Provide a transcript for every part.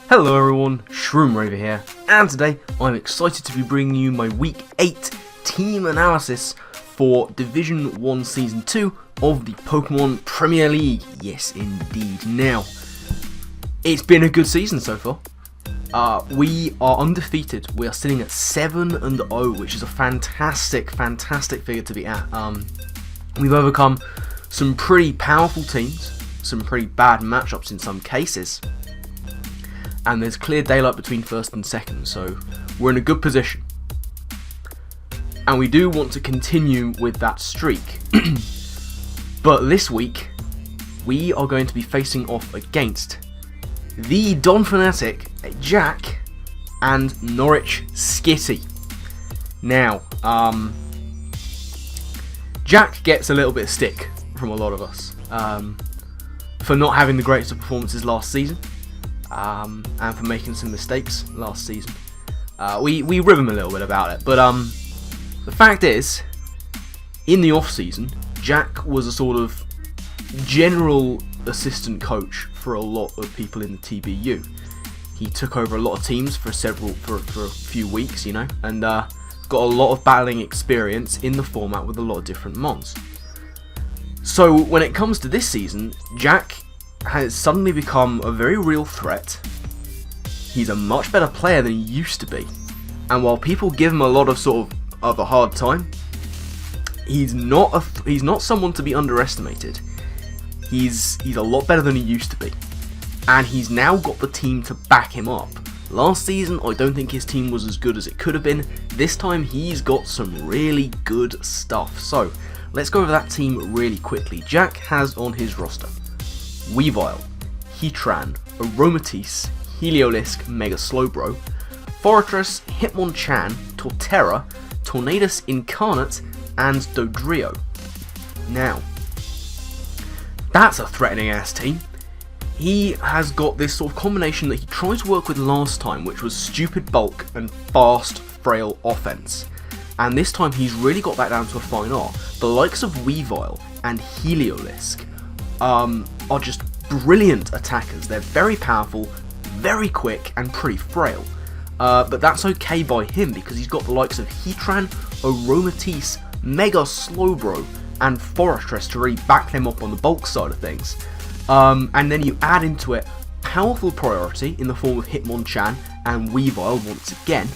Hello everyone, Shroomraver here, and today I'm excited to be bringing you my Week 8 team analysis for Division 1 Season 2 of the Pokemon Premier League. Yes, indeed. Now, it's been a good season so far. We are undefeated. We are sitting at 7-0, which is a fantastic figure to be at. We've overcome some pretty powerful teams, some pretty bad matchups in some cases, and there's clear daylight between first and second, so we're in a good position. And we do want to continue with that streak. But this week, we are going to be facing off against the Donphanatic, Jack, and Norwich Skitty. Now, Jack gets a little bit of stick from a lot of us for not having the greatest of performances last season. And for making some mistakes last season. We rib him a little bit about it, but the fact is, in the off-season, Jack was a sort of general assistant coach for a lot of people in the TBU. He took over a lot of teams for a few weeks, you know, and got a lot of battling experience in the format with a lot of different mons. So when it comes to this season, Jack has suddenly become a very real threat. He's a much better player than he used to be, and while people give him a lot of a hard time, he's not someone to be underestimated. He's a lot better than he used to be, and he's now got the team to back him up. Last season, I don't think his team was as good as it could have been. This time, he's got some really good stuff. So let's go over that team really quickly. Jack has on his roster Weavile, Heatran, Aromatisse, Heliolisk, Mega Slowbro, Fortress, Hitmonchan, Torterra, Tornadus Incarnate, and Dodrio. Now, that's a threatening ass team. He has got this sort of combination that he tried to work with last time, which was stupid bulk and fast, frail offense. And this time he's really got that down to a fine art. The likes of Weavile and Heliolisk are just brilliant attackers. They're very powerful, very quick, and pretty frail. But that's okay by him because he's got the likes of Heatran, Aromatisse, Mega Slowbro, and Fortress to really back them up on the bulk side of things. And then you add into it powerful priority in the form of Hitmonchan and Weavile once again.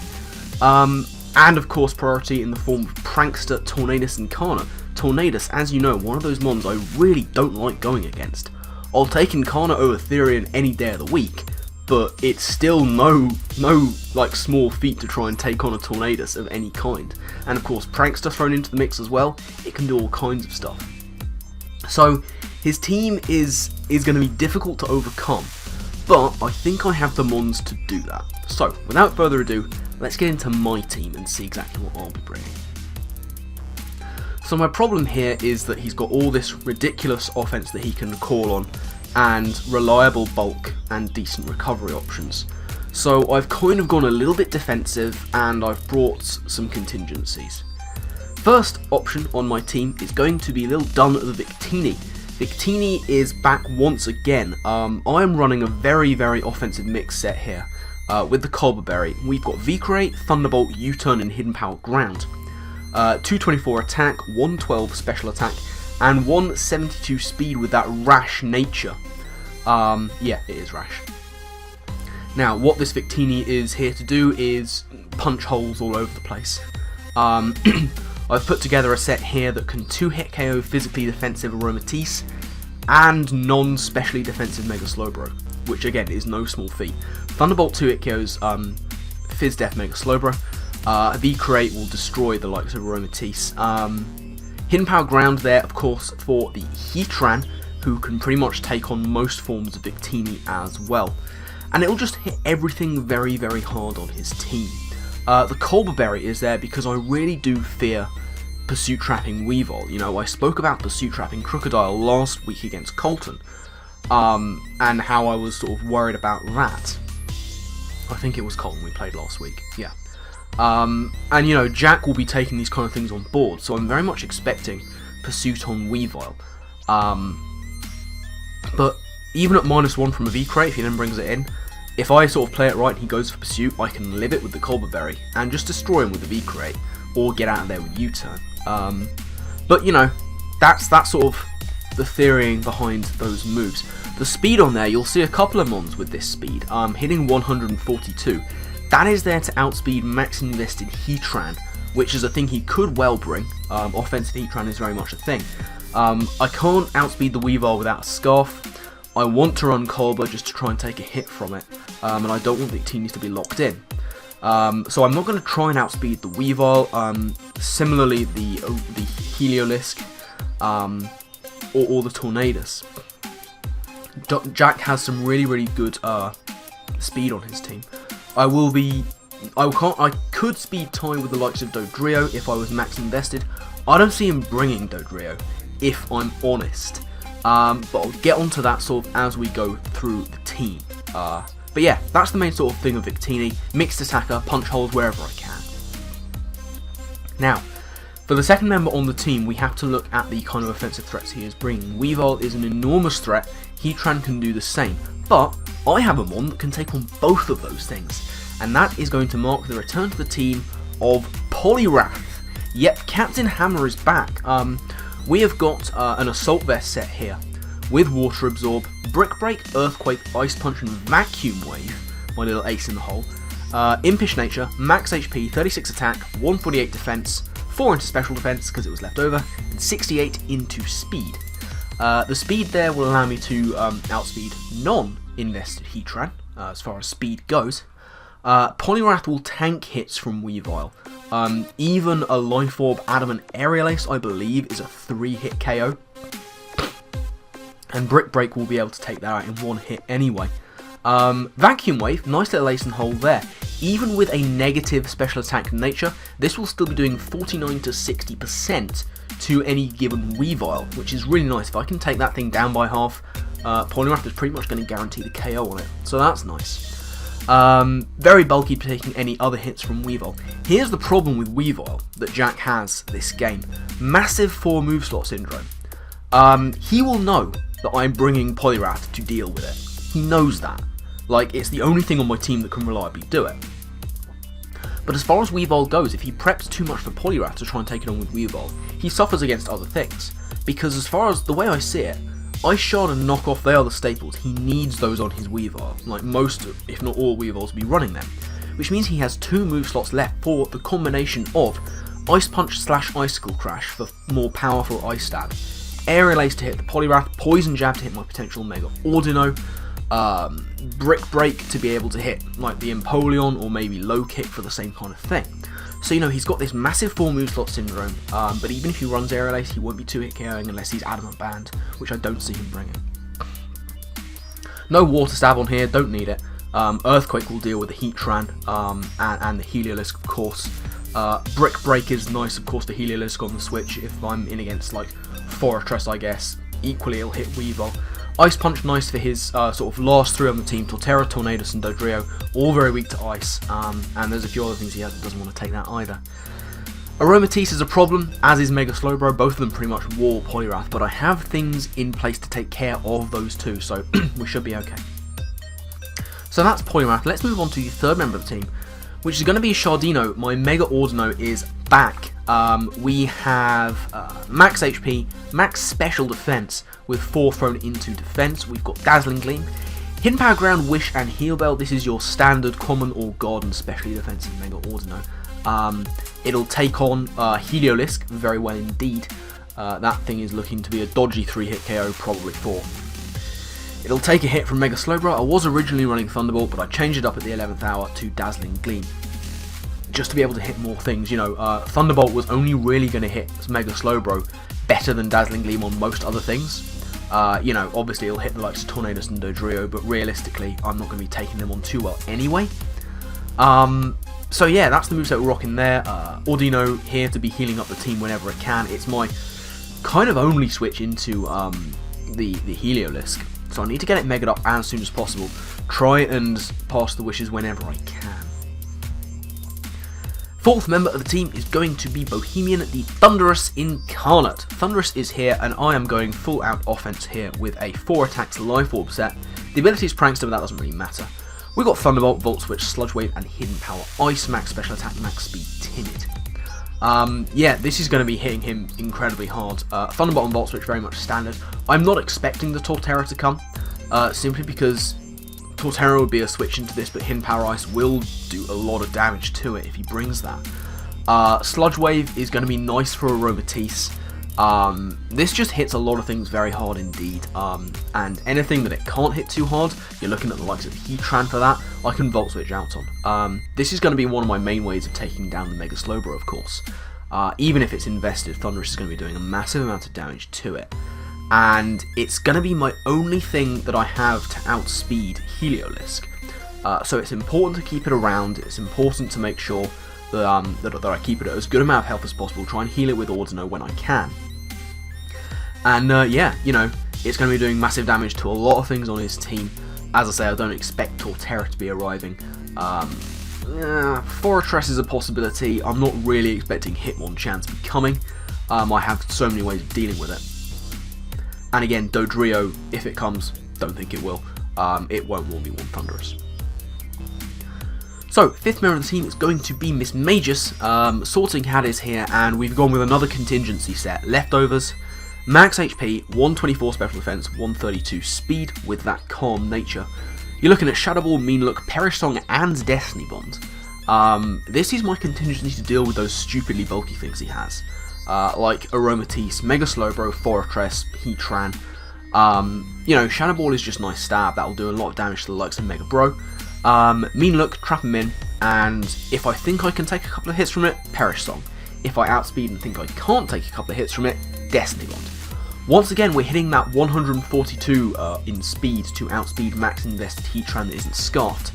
And of course priority in the form of Prankster, Tornadus Incarnate. Tornadus, as you know, one of those mons I really don't like going against. I'll take Incarnate over Therian any day of the week, but it's still no like small feat to try and take on a Tornadus of any kind. And of course Prankster thrown into the mix as well, it can do all kinds of stuff. So his team is going to be difficult to overcome, but I think I have the mons to do that. So without further ado, let's get into my team and see exactly what I'll be bringing. So my problem here is that he's got all this ridiculous offense that he can call on, and reliable bulk and decent recovery options. So I've kind of gone a little bit defensive, and I've brought some contingencies. First option on my team is going to be Little Dun the Victini. Victini is back once again. I am running a very offensive mix set here. With the Culber Berry, we've got V-Create, Thunderbolt, U-Turn, and Hidden Power Ground. 224 attack, 112 special attack, and 172 speed with that rash nature. Yeah, it is rash. Now, what this Victini is here to do is punch holes all over the place. I've put together a set here that can 2-hit KO physically defensive Aromatisse and non-specially defensive Mega Slowbro, which again is no small feat. Thunderbolt 2-hit KOs Fizz Def Mega Slowbro. V-Create will destroy the likes of Aromatisse. Hidden Power Ground there, of course, for the Heatran, who can pretty much take on most forms of Victini as well. And it'll just hit everything very hard on his team. The Culber Berry is there because I really do fear Pursuit Trapping Weavile. You know, I spoke about Pursuit Trapping Crocodile last week against Colton, and how I was sort of worried about that. I think it was Colton we played last week, yeah. And you know, Jack will be taking these kind of things on board, so I'm very much expecting Pursuit on Weavile. But even at -1 from a V-Crate, if he then brings it in, if I sort of play it right and he goes for Pursuit, I can live it with the Colbert Berry and just destroy him with the V-Create, or get out of there with U-Turn. But you know, that's sort of the theory behind those moves. The speed on there, you'll see a couple of mons with this speed, hitting 142. That is there to outspeed max invested Heatran, which is a thing he could well bring. Offensive Heatran is very much a thing. I can't outspeed the Weavile without a Scarf. I want to run Colbur just to try and take a hit from it, and I don't want Victini's to be locked in. So I'm not going to try and outspeed the Weavile. Similarly, the Heliolisk, or the Tornadus. Jack has some really good speed on his team. I could speed tie with the likes of Dodrio if I was max invested. I don't see him bringing Dodrio, if I'm honest. But I'll get onto that sort of as we go through the team. But yeah, that's the main sort of thing of Victini. Mixed attacker, punch holes wherever I can. Now, for the second member on the team, we have to look at the kind of offensive threats he is bringing. Weavile is an enormous threat. Heatran can do the same. But I have a mon that can take on both of those things. And that is going to mark the return to the team of Poliwrath. Yep, Captain Hammer is back. We have got an Assault Vest set here with Water Absorb, Brick Break, Earthquake, Ice Punch and Vacuum Wave, my little ace in the hole. Impish Nature, max HP, 36 attack, 148 defense, 4 into special defense because it was left over, and 68 into speed. The speed there will allow me to outspeed non-invested Heatran as far as speed goes. Poliwrath will tank hits from Weavile. Even a Life Orb, Adamant, Aerial Ace, I believe, is a 3-hit KO. And Brick Break will be able to take that out in 1 hit anyway. Vacuum Wave, nice little ace and hole there. Even with a negative special attack nature, this will still be doing 49 to 60% to any given Weavile, which is really nice. If I can take that thing down by half, Poliwrath is pretty much going to guarantee the KO on it, so that's nice. Very bulky for taking any other hits from Weavile. Here's the problem with Weavile that Jack has this game. Massive 4 move slot syndrome. He will know that I'm bringing Poliwrath to deal with it. He knows that. Like, it's the only thing on my team that can reliably do it. But as far as Weavile goes, if he preps too much for Poliwrath to try and take it on with Weavile, he suffers against other things. Because as far as the way I see it, Ice Shard and Knockoff, they are the staples. He needs those on his Weavile. Like most, if not all Weaviles, will be running them. Which means he has 2 move slots left for the combination of Ice Punch / Icicle Crash for more powerful Ice Stab, Aerial Ace to hit the Poliwrath, Poison Jab to hit my potential Mega-Audino, Brick Break to be able to hit like the Empoleon or maybe Low Kick for the same kind of thing. So, you know, he's got this massive 4 move slot syndrome, but even if he runs Aerial Ace, he won't be 2-hit KOing unless he's Adamant Band, which I don't see him bringing. No Water Stab on here, don't need it. Earthquake will deal with the Heatran and the Heliolisk, of course. Brick Break is nice, of course, the Heliolisk on the switch if I'm in against, like, Fortress, I guess. Equally, it'll hit Weavile. Ice Punch, nice for his sort of last 3 on the team. Torterra, Tornadus and Dodrio, all very weak to ice, and there's a few other things he has that doesn't want to take that either. Aromatisse is a problem, as is Mega Slowbro. Both of them pretty much wall Poliwrath, but I have things in place to take care of those two, so we should be okay. So that's Poliwrath. Let's move on to the third member of the team, which is going to be Shardino. My Mega-Audino is back. We have max HP, max special defense with 4 thrown into defense. We've got Dazzling Gleam, Hidden Power Ground, Wish and Heal Bell. This is your standard common or god and specially defensive Mega-Audino. It'll take on Heliolisk very well indeed. That thing is looking to be a dodgy 3-hit KO, probably 4. It'll take a hit from Mega Slowbro. I was originally running Thunderbolt, but I changed it up at the 11th hour to Dazzling Gleam, just to be able to hit more things. You know, Thunderbolt was only really going to hit Mega Slowbro better than Dazzling Gleam on most other things. You know, obviously it'll hit the likes of Tornadus and Dodrio, but realistically, I'm not going to be taking them on too well anyway. So yeah, that's the moveset we're rocking there. Audino here to be healing up the team whenever it can. It's my kind of only switch into the Heliolisk, so I need to get it mega'd up as soon as possible. Try and pass the wishes whenever I can. Fourth member of the team is going to be Bohemian, the Thundurus Incarnate. Thundurus is here, and I am going full out offense here with a 4 attacks Life Orb set. The ability is Prankster, but that doesn't really matter. We got Thunderbolt, Volt Switch, Sludge Wave, and Hidden Power Ice, max special attack, max speed, timid. Yeah, this is going to be hitting him incredibly hard. Thunderbolt and Volt Switch very much standard. I'm not expecting the Torterra to come, simply because Torterra would be a switch into this, but Hidden Power Ice will do a lot of damage to it if he brings that. Sludge Wave is going to be nice for Aromatisse. This just hits a lot of things very hard indeed, and anything that it can't hit too hard, you're looking at the likes of Heatran for that, I can Volt Switch out on. This is going to be one of my main ways of taking down the Mega Slowbro, of course. Even if it's invested, Thundurus is going to be doing a massive amount of damage to it. And it's going to be my only thing that I have to outspeed Heliolisk. So it's important to keep it around, it's important to make sure that, that I keep it at as good amount of health as possible, try and heal it with Audino when I can. And yeah, you know, it's going to be doing massive damage to a lot of things on his team. As I say, I don't expect Torterra to be arriving. Fortress is a possibility. I'm not really expecting Hitmonchan to be coming. I have so many ways of dealing with it. And again, Dodrio, if it comes, don't think it will. It won't 1v1 Thundurus. So, 5th member of the team is going to be Miss Magus. Sorting Hat is here, and we've gone with another contingency set. Leftovers, max HP, 124 special defense, 132 speed with that calm nature. You're looking at Shadow Ball, Mean Look, Perish Song, and Destiny Bond. This is my contingency to deal with those stupidly bulky things he has. Like Aromatisse, Mega Slowbro, Fortress, Heatran. You know, Shadow Ball is just nice stab, that'll do a lot of damage to the likes of Mega Bro. Mean Look, trap him in, and if I think I can take a couple of hits from it, Perish Song. If I outspeed and think I can't take a couple of hits from it, Destiny Bond. Once again, we're hitting that 142 in speed to outspeed max invested Heatran that isn't scarfed.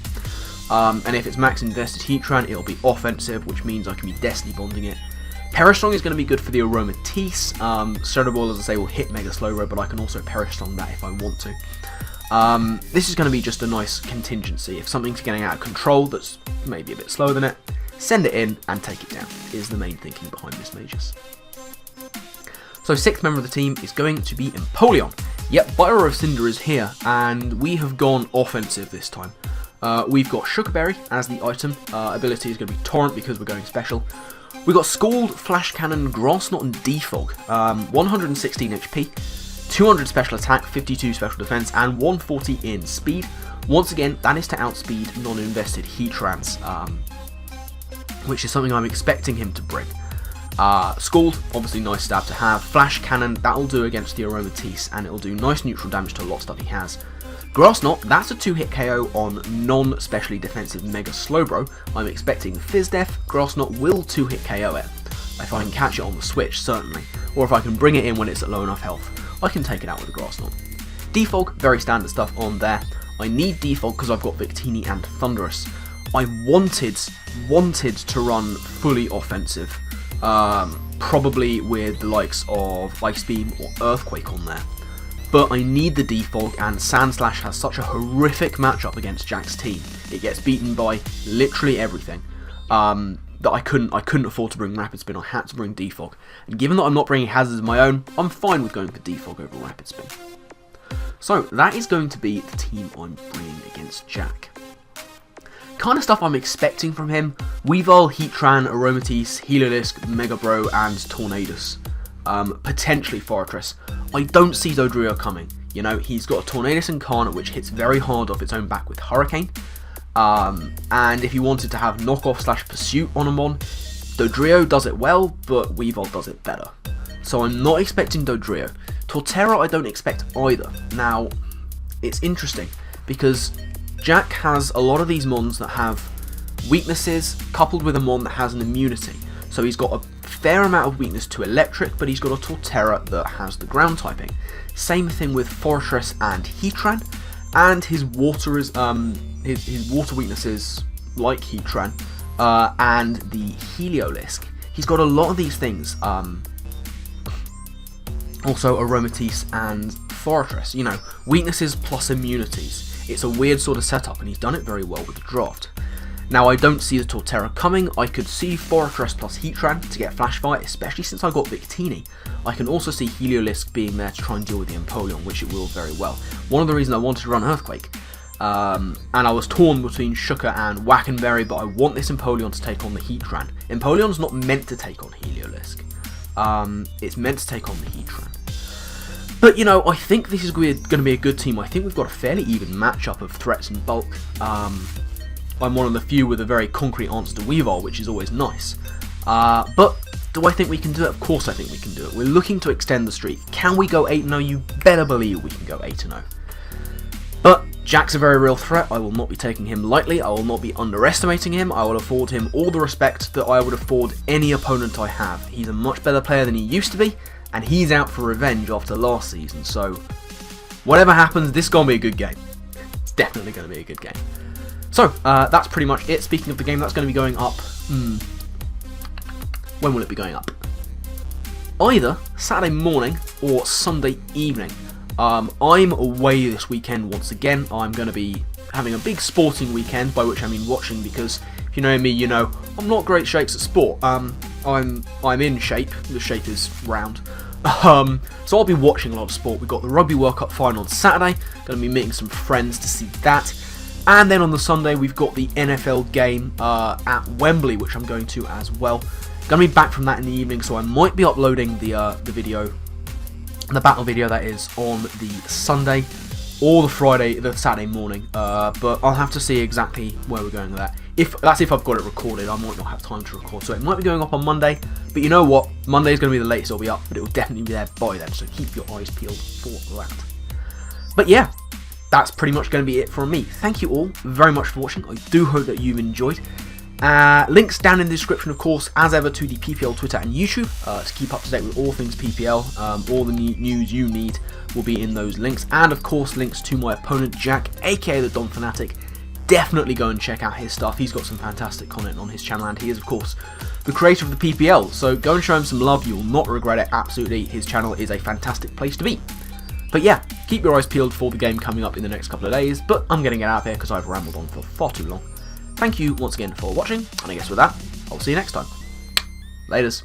And if it's max invested Heatran, it'll be offensive, which means I can be Destiny Bonding it. Perish Song is going to be good for the Aromatisse. Shadow Ball, as I say, will hit Mega Slowbro, but I can also Perish Song that if I want to. This is going to be just a nice contingency. If something's getting out of control that's maybe a bit slower than it, send it in and take it down, is the main thinking behind Miss Magus. So 6th member of the team is going to be Empoleon. Yep, Biter of Cinder is here, and we have gone offensive this time. We've got Sugarberry as the item. Ability is going to be Torrent because we're going special. We've got Scald, Flash Cannon, Grass Knot, and Defog. 116 HP, 200 special attack, 52 special defense, and 140 in speed. Once again, that is to outspeed non-invested Heatrans, which is something I'm expecting him to bring. Scald, obviously nice stab to have. Flash Cannon, that'll do against the Aromatisse, and it'll do nice neutral damage to a lot of stuff he has. Grass Knot, that's a 2-hit KO on non-specially defensive Mega Slowbro. I'm expecting Fizz Def. Grass Knot will 2-hit KO it. If I can catch it on the switch, certainly. Or if I can bring it in when it's at low enough health, I can take it out with a Grass Knot. Defog, very standard stuff on there. I need Defog because I've got Victini and Thundurus. I wanted to run fully offensive. Probably with the likes of Ice Beam or Earthquake on there. But I need the Defog, and Sandslash has such a horrific matchup against Jack's team. It gets beaten by literally everything. That I couldn't afford to bring Rapid Spin. I had to bring Defog. And given that I'm not bringing hazards of my own, I'm fine with going for Defog over Rapid Spin. So that is going to be the team I'm bringing against Jack. Kind of stuff I'm expecting from him: Weavile, Heatran, Aromatisse, Heliolisk, Mega Bro, and Tornadus. Potentially Fortress. I don't see Dodrio coming. You know, he's got a Tornadus Incarnate which hits very hard off its own back with Hurricane. And if you wanted to have knockoff / pursuit on a Mon, Dodrio does it well, but Weavile does it better. So I'm not expecting Dodrio. Torterra I don't expect either. Now, it's interesting because Jack has a lot of these Mons that have weaknesses coupled with a Mon that has an immunity. So he's got a fair amount of weakness to Electric, but he's got a Torterra that has the ground typing. Same thing with Fortress and Heatran, and his water is his water weaknesses like Heatran, and the Heliolisk. He's got a lot of these things. Also Aromatisse and Fortress. You know, weaknesses plus immunities. It's a weird sort of setup, and he's done it very well with the draft. Now, I don't see the Torterra coming. I could see Fortress plus Heatran to get Flash Fight, especially since I got Victini. I can also see Heliolisk being there to try and deal with the Empoleon, which it will very well. One of the reasons I wanted to run Earthquake. And I was torn between Shuka and Wackenberry, but I want this Empoleon to take on the Heatran. Empoleon's not meant to take on Heliolisk. It's meant to take on the Heatran. But, you know, I think this is going to be a good team. I think we've got a fairly even matchup of threats and bulk. I'm one of the few with a very concrete answer to Weavile, which is always nice. But do I think we can do it? Of course I think we can do it. We're looking to extend the streak. Can we go 8-0? You better believe we can go 8-0. But Jack's a very real threat. I will not be taking him lightly. I will not be underestimating him. I will afford him all the respect that I would afford any opponent I have. He's a much better player than he used to be, and he's out for revenge after last season. So whatever happens, this is going to be a good game. It's definitely going to be a good game. So that's pretty much it. Speaking of the game, that's going to be going up. When will it be going up? Either Saturday morning or Sunday evening. I'm away this weekend once again. I'm going to be having a big sporting weekend, by which I mean watching, because if you know me, you know I'm not great shapes at sport. I'm in shape. The shape is round. So I'll be watching a lot of sport. We've got the Rugby World Cup final on Saturday. Going to be meeting some friends to see that. And then on the Sunday we've got the NFL game at Wembley, which I'm going to as well. Going to be back from that in the evening, so I might be uploading the video. The battle video, that is, on the Sunday or the Saturday morning, but I'll have to see exactly where we're going with that. If I've got it recorded. I might not have time to record, so it might be going up on Monday, but you know what, Monday is going to be the latest it'll be up, but it will definitely be there by then, so keep your eyes peeled for that. But yeah, that's pretty much going to be it from me. Thank you all very much for watching. I do hope that you've enjoyed. Links down in the description, of course, as ever, to the PPL Twitter and YouTube to keep up to date with all things PPL. All the news you need will be in those links, and of course links to my opponent Jack, aka the Donphanatic. Definitely go and check out his stuff. He's got some fantastic content on his channel, and he is of course the creator of the PPL, so go and show him some love. You will not regret it. Absolutely, his channel is a fantastic place to be. But yeah, keep your eyes peeled for the game coming up in the next couple of days, but I'm going to get out of here because I've rambled on for far too long. Thank you once again for watching, and I guess with that, I'll see you next time. Laters.